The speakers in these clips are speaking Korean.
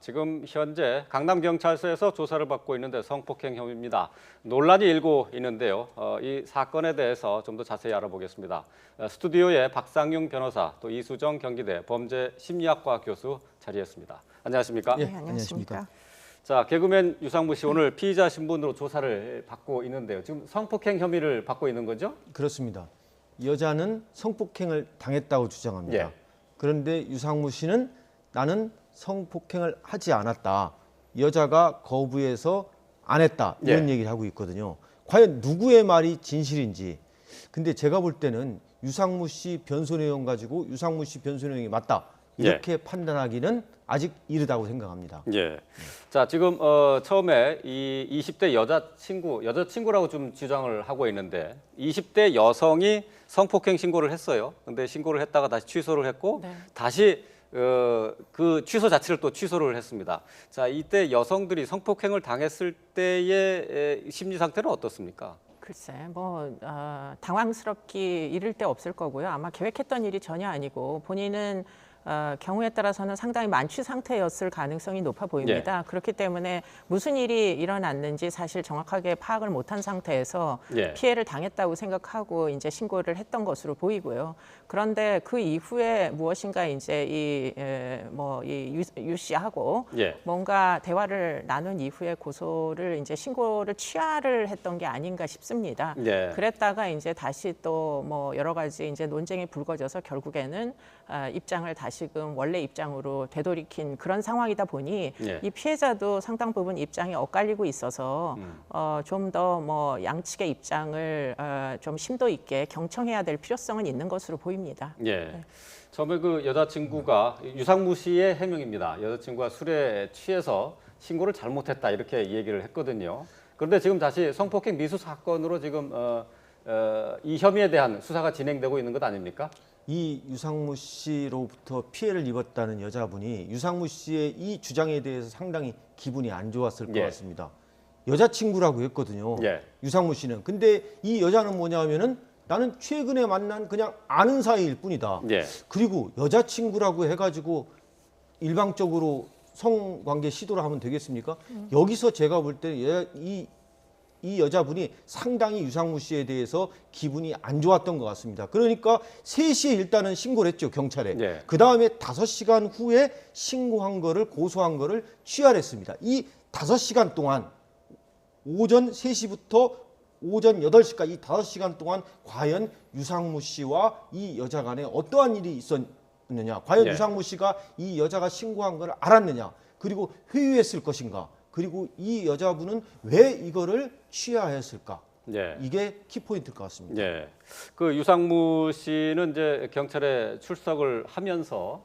지금 현재 강남경찰서에서 조사를 받고 있는데 성폭행 혐의입니다. 논란이 일고 있는데요. 이 사건에 대해서 좀 더 자세히 알아보겠습니다. 스튜디오에 박상용 변호사, 또 이수정 경기대 범죄심리학과 교수 자리했습니다. 안녕하십니까? 네, 안녕하십니까? 자, 개그맨 유상무 씨 오늘 피의자 신분으로 조사를 받고 있는데요. 지금 성폭행 혐의를 받고 있는 거죠? 그렇습니다. 여자는 성폭행을 당했다고 주장합니다. 예. 그런데 유상무 씨는 나는 성폭행을 하지 않았다. 여자가 거부해서 안 했다. 이런 얘기를 하고 있거든요. 과연 누구의 말이 진실인지. 근데 제가 볼 때는 유상무 씨 변소 내용 가지고 유상무 씨 변소 내용이 맞다. 이렇게 판단하기는 아직 이르다고 생각합니다. 예. 자, 지금 처음에 이 20대 여자친구라고 좀 주장을 하고 있는데 20대 여성이 성폭행 신고를 했어요. 근데 신고를 했다가 다시 취소를 했고 다시 그 취소 자체를 또 취소를 했습니다. 자, 이때 여성들이 성폭행을 당했을 때의 심리 상태는 어떻습니까? 글쎄, 당황스럽기 이를 데 없을 거고요. 아마 계획했던 일이 전혀 아니고 본인은 경우에 따라서는 상당히 만취 상태였을 가능성이 높아 보입니다. 그렇기 때문에 무슨 일이 일어났는지 사실 정확하게 파악을 못한 상태에서 피해를 당했다고 생각하고 이제 신고를 했던 것으로 보이고요. 그런데 그 이후에 무엇인가 이제 이 유 씨하고 뭔가 대화를 나눈 이후에 고소를 이제 신고를 취하를 했던 게 아닌가 싶습니다. 그랬다가 이제 다시 또 뭐 여러 가지 이제 논쟁이 불거져서 결국에는 입장을 다시금 원래 입장으로 되돌이킨 그런 상황이다 보니 이 피해자도 상당 부분 입장이 엇갈리고 있어서 좀 더 뭐 양측의 입장을 좀 심도 있게 경청해야 될 필요성은 있는 것으로 보입니다. 처음에 그 여자친구가 유상무 씨의 해명입니다. 여자친구가 술에 취해서 신고를 잘못했다 이렇게 얘기를 했거든요. 그런데 지금 다시 성폭행 미수 사건으로 지금 이 혐의에 대한 수사가 진행되고 있는 것 아닙니까? 이 유상무 씨로부터 피해를 입었다는 여자분이 유상무 씨의 이 주장에 대해서 상당히 기분이 안 좋았을 것 같습니다. 여자친구라고 했거든요. 유상무 씨는. 근데 이 여자는 뭐냐면은 나는 최근에 만난 그냥 아는 사이일 뿐이다. 그리고 여자친구라고 해가지고 일방적으로 성관계 시도를 하면 되겠습니까? 여기서 제가 볼 때 이 여자분이 상당히 유상무 씨에 대해서 기분이 안 좋았던 것 같습니다. 그러니까 3시에 일단은 신고를 했죠, 경찰에. 그 다음에 5시간 후에 신고한 거를, 고소한 거를 취하했습니다. 이 5시간 동안 오전 3시부터 오전 8시까지 이 5시간 동안 과연 유상무 씨와 이 여자 간에 어떠한 일이 있었느냐, 과연 유상무 씨가 이 여자가 신고한 걸 알았느냐, 그리고 회유했을 것인가, 그리고 이 여자분은 왜 이거를 취하했을까? 이게 키포인트일 것 같습니다. 그 유상무 씨는 이제 경찰에 출석을 하면서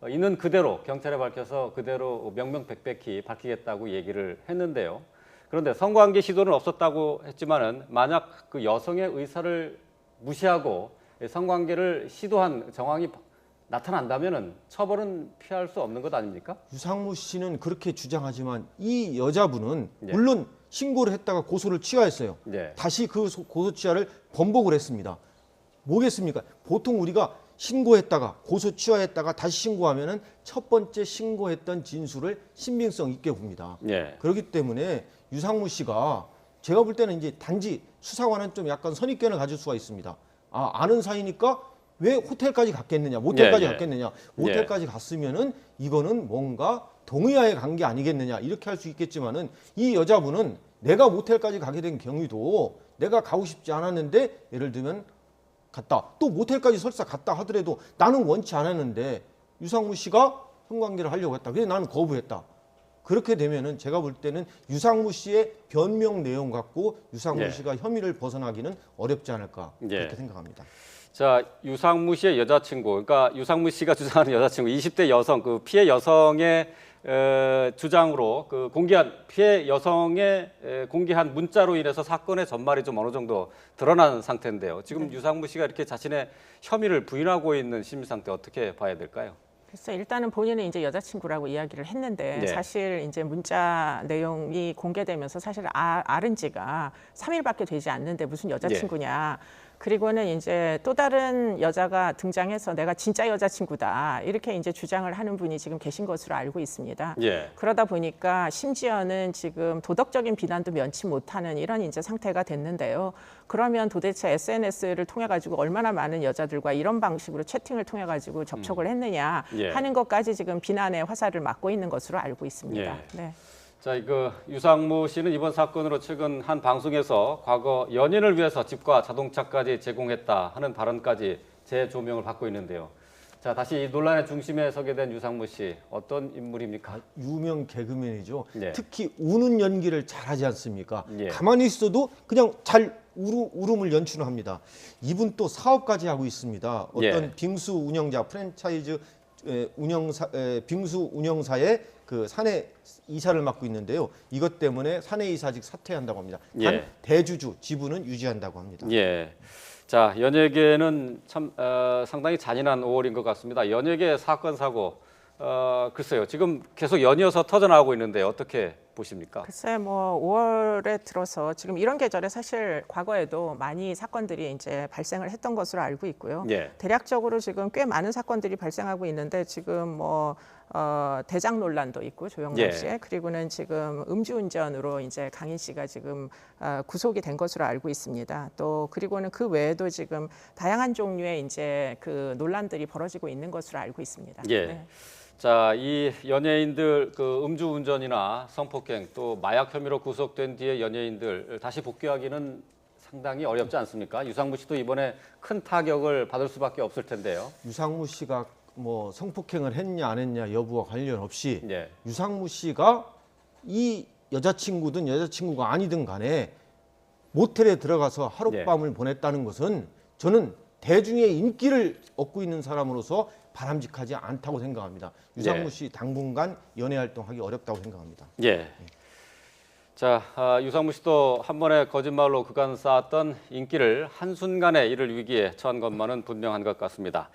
있는 그대로 경찰에 밝혀서 그대로 명명백백히 밝히겠다고 얘기를 했는데요. 그런데 성관계 시도는 없었다고 했지만은 만약 그 여성의 의사를 무시하고 성관계를 시도한 정황이 나타난다면은 처벌은 피할 수 없는 것 아닙니까? 유상무 씨는 그렇게 주장하지만 이 여자분은 물론 신고를 했다가 고소를 취하했어요. 다시 그 고소 취하를 번복을 했습니다. 뭐겠습니까? 보통 우리가 신고했다가 고소 취하했다가 다시 신고하면은 첫 번째 신고했던 진술을 신빙성 있게 봅니다. 그렇기 때문에 유상무 씨가 제가 볼 때는 이제 단지 수사관은 좀 약간 선입견을 가질 수가 있습니다. 아는 사이니까 왜 호텔까지 갔겠느냐, 모텔까지 갔겠느냐, 모텔까지 갔으면은 이거는 뭔가 동의하에 간 게 아니겠느냐 이렇게 할 수 있겠지만은 이 여자분은 내가 모텔까지 가게 된 경위도 내가 가고 싶지 않았는데 예를 들면 갔다, 또 모텔까지 설사 갔다 하더라도 나는 원치 않았는데 유상무 씨가 성관계를 하려고 했다. 그래서 나는 거부했다. 그렇게 되면은 제가 볼 때는 유상무 씨의 변명 내용 갖고 유상무 씨가 혐의를 벗어나기는 어렵지 않을까 그렇게 생각합니다. 자, 유상무 씨의 여자친구, 그러니까 유상무 씨가 주장하는 여자친구, 20대 여성, 그 피해 여성의 주장으로 그 공개한 피해 여성의 공개한 문자로 인해서 사건의 전말이 좀 어느 정도 드러난 상태인데요. 지금 유상무 씨가 이렇게 자신의 혐의를 부인하고 있는 심리 상태 어떻게 봐야 될까요? 그래서 일단은 본인은 이제 여자친구라고 이야기를 했는데 사실 이제 문자 내용이 공개되면서 사실 알은 지가 3일밖에 되지 않는데 무슨 여자친구냐. 그리고는 이제 또 다른 여자가 등장해서 내가 진짜 여자친구다 이렇게 이제 주장을 하는 분이 지금 계신 것으로 알고 있습니다. 예. 그러다 보니까 심지어는 지금 도덕적인 비난도 면치 못하는 이런 이제 상태가 됐는데요. 그러면 도대체 SNS를 통해 가지고 얼마나 많은 여자들과 이런 방식으로 채팅을 통해 가지고 접촉을 했느냐 예. 하는 것까지 지금 비난의 화살을 맞고 있는 것으로 알고 있습니다. 예. 네. 자, 이거 유상무 씨는 이번 사건으로 최근 한 방송에서 과거 연인을 위해서 집과 자동차까지 제공했다 하는 발언까지 재조명을 받고 있는데요. 자, 다시 이 논란의 중심에 서게 된 유상무 씨 어떤 인물입니까? 유명 개그맨이죠. 예. 특히 우는 연기를 잘하지 않습니까? 예. 가만히 있어도 그냥 잘 울음을 연출합니다. 이분 또 사업까지 하고 있습니다. 어떤 예. 빙수 운영자 프랜차이즈 빙수 운영사의 그 사내 이사를 맡고 있는데요. 이것 때문에 사내 이사직 사퇴한다고 합니다. 단 예. 대주주 지분은 유지한다고 합니다. 예. 자, 연예계는 참 상당히 잔인한 5월인 것 같습니다. 연예계 사건 사고 글쎄요. 지금 계속 연이어서 터져나오고 있는데 어떻게 보십니까? 글쎄 뭐 5월에 들어서 지금 이런 계절에 사실 과거에도 많이 사건들이 이제 발생을 했던 것으로 알고 있고요. 예. 대략적으로 지금 꽤 많은 사건들이 발생하고 있는데 지금 뭐 대장 논란도 있고 조영남 예. 씨의 그리고는 지금 음주운전으로 이제 강인 씨가 지금 구속이 된 것으로 알고 있습니다. 또 그리고는 그 외에도 지금 다양한 종류의 이제 그 논란들이 벌어지고 있는 것으로 알고 있습니다. 예. 네. 자, 이 연예인들 그 음주운전이나 성폭행 또 마약 혐의로 구속된 뒤에 연예인들 다시 복귀하기는 상당히 어렵지 않습니까? 유상무 씨도 이번에 큰 타격을 받을 수밖에 없을 텐데요. 유상무 씨가 뭐 성폭행을 했냐 안 했냐 여부와 관련 없이 예. 유상무 씨가 이 여자친구든 여자친구가 아니든 간에 모텔에 들어가서 하룻밤을 보냈다는 것은 저는 대중의 인기를 얻고 있는 사람으로서 바람직하지 않다고 생각합니다. 유상무 씨 당분간 연애 활동하기 어렵다고 생각합니다. 예. 자, 유상무 씨도 한 번의 거짓말로 그간 쌓았던 인기를 한순간에 잃을 위기에 처한 것만은 분명한 것 같습니다.